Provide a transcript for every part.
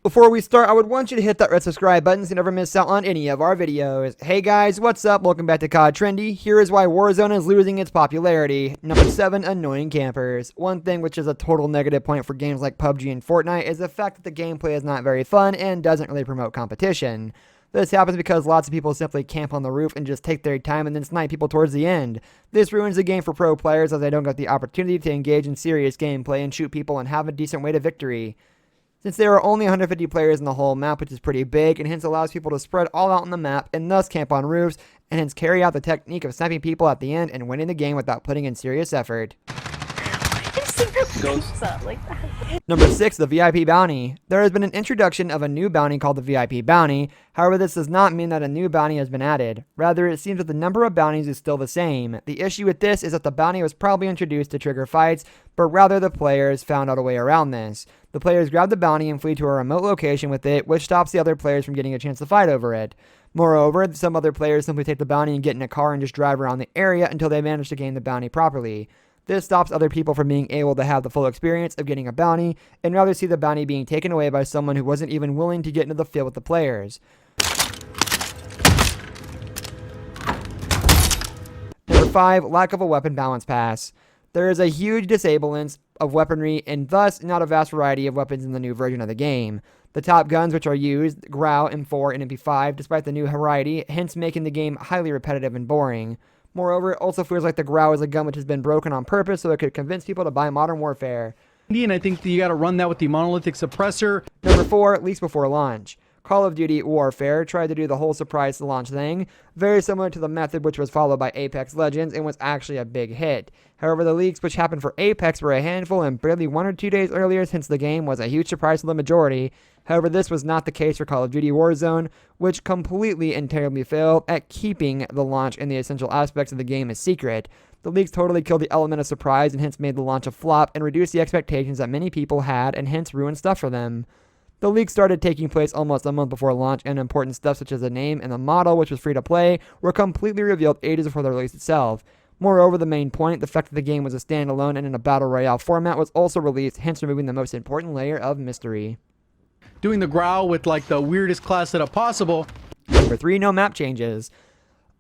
Before we start, I would want you to hit that red subscribe button so you never miss out on any of our videos. Hey guys, what's up? Welcome back to COD Trendy. Here is why Warzone is losing its popularity. Number 7, annoying campers. One thing which is a total negative point for games like PUBG and Fortnite is the fact that the gameplay is not very fun and doesn't really promote competition. This happens because lots of people simply camp on the roof and just take their time and then snipe people towards the end. This ruins the game for pro players as they don't get the opportunity to engage in serious gameplay and shoot people and have a decent way to victory. Since there are only 150 players in the whole map, which is pretty big, and hence allows people to spread all out on the map and thus camp on roofs, and hence carry out the technique of sniping people at the end and winning the game without putting in serious effort. Number 6, the VIP bounty. There has been an introduction of a new bounty called the VIP bounty. However, this does not mean that a new bounty has been added. Rather, it seems that the number of bounties is still the same. The issue with this is that the bounty was probably introduced to trigger fights, but rather the players found out a way around this. The players grab the bounty and flee to a remote location with it, which stops the other players from getting a chance to fight over it. Moreover, some other players simply take the bounty and get in a car and just drive around the area until they manage to gain the bounty properly. This stops other people from being able to have the full experience of getting a bounty, and rather see the bounty being taken away by someone who wasn't even willing to get into the field with the players. Number 5, lack of a weapon balance pass. There is a huge disablement of weaponry and thus not a vast variety of weapons in the new version of the game. The top guns which are used, Grau, M4, and MP5, despite the new variety, hence making the game highly repetitive and boring. Moreover, it also feels like the Grau is a gun which has been broken on purpose so it could convince people to buy Modern Warfare. And I think that you got to run that with the monolithic suppressor. Number 4, leaks before launch. Call of Duty Warfare tried to do the whole surprise launch thing, very similar to the method which was followed by Apex Legends and was actually a big hit. However, the leaks which happened for Apex were a handful and barely 1 or 2 days earlier, since the game was a huge surprise to the majority. However, this was not the case for Call of Duty Warzone, which completely and terribly failed at keeping the launch and the essential aspects of the game a secret. The leaks totally killed the element of surprise and hence made the launch a flop and reduced the expectations that many people had and hence ruined stuff for them. The leaks started taking place almost a month before launch, and important stuff such as the name and the model, which was free to play, were completely revealed ages before the release itself. Moreover, the main point, the fact that the game was a standalone and in a battle royale format, was also released, hence removing the most important layer of mystery. Doing the Grau with like the weirdest class setup possible. Number 3, no map changes.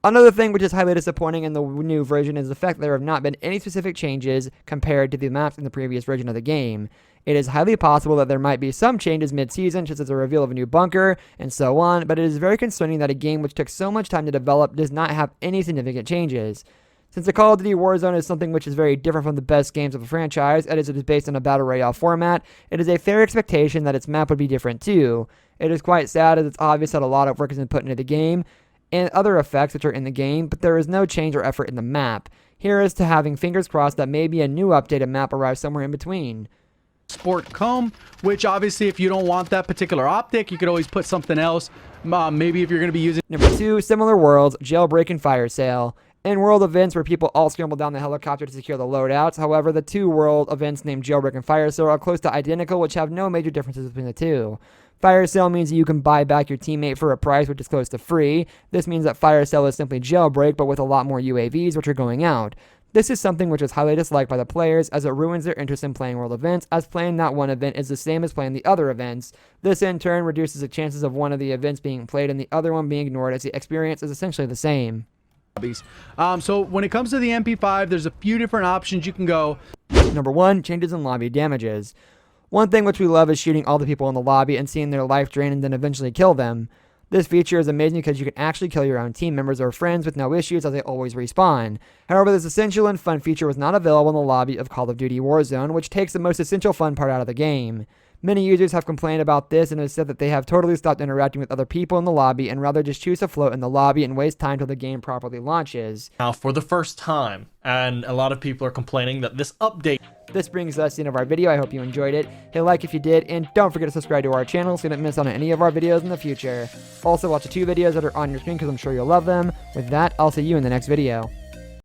Another thing which is highly disappointing in the new version is the fact that there have not been any specific changes compared to the maps in the previous version of the game. It is highly possible that there might be some changes mid-season, such as a reveal of a new bunker, and so on, but it is very concerning that a game which took so much time to develop does not have any significant changes. Since the Call of Duty Warzone is something which is very different from the best games of the franchise, as it is based on a battle royale format, it is a fair expectation that its map would be different too. It is quite sad as it's obvious that a lot of work has been put into the game, and other effects which are in the game, but there is no change or effort in the map. Here is to having fingers crossed that maybe a new updated map arrives somewhere in between. Sport comb, which obviously if you don't want that particular optic, you could always put something else. Maybe if you're going to be using... Number 2, similar worlds, jailbreak and fire sale. In world events where people all scramble down the helicopter to secure the loadouts, however, the 2 world events named jailbreak and fire sale are close to identical, which have no major differences between the two. Fire sale means that you can buy back your teammate for a price which is close to free. This means that fire sale is simply jailbreak, but with a lot more UAVs which are going out. This is something which is highly disliked by the players, as it ruins their interest in playing world events, as playing that one event is the same as playing the other events. This in turn reduces the chances of one of the events being played and the other one being ignored, as the experience is essentially the same. So when it comes to the MP5, there's a few different options you can go. Number 1, changes in lobby damages. One thing which we love is shooting all the people in the lobby and seeing their life drain and then eventually kill them. This feature is amazing because you can actually kill your own team members or friends with no issues, as they always respawn. However, this essential and fun feature was not available in the lobby of Call of Duty Warzone, which takes the most essential fun part out of the game. Many users have complained about this and have said that they have totally stopped interacting with other people in the lobby and rather just choose to float in the lobby and waste time till the game properly launches. Now for the first time, and a lot of people are complaining that this update... This brings us to the end of our video. I hope you enjoyed it. Hit like if you did, and don't forget to subscribe to our channel so you don't miss out on any of our videos in the future. Also, watch the 2 videos that are on your screen because I'm sure you'll love them. With that, I'll see you in the next video.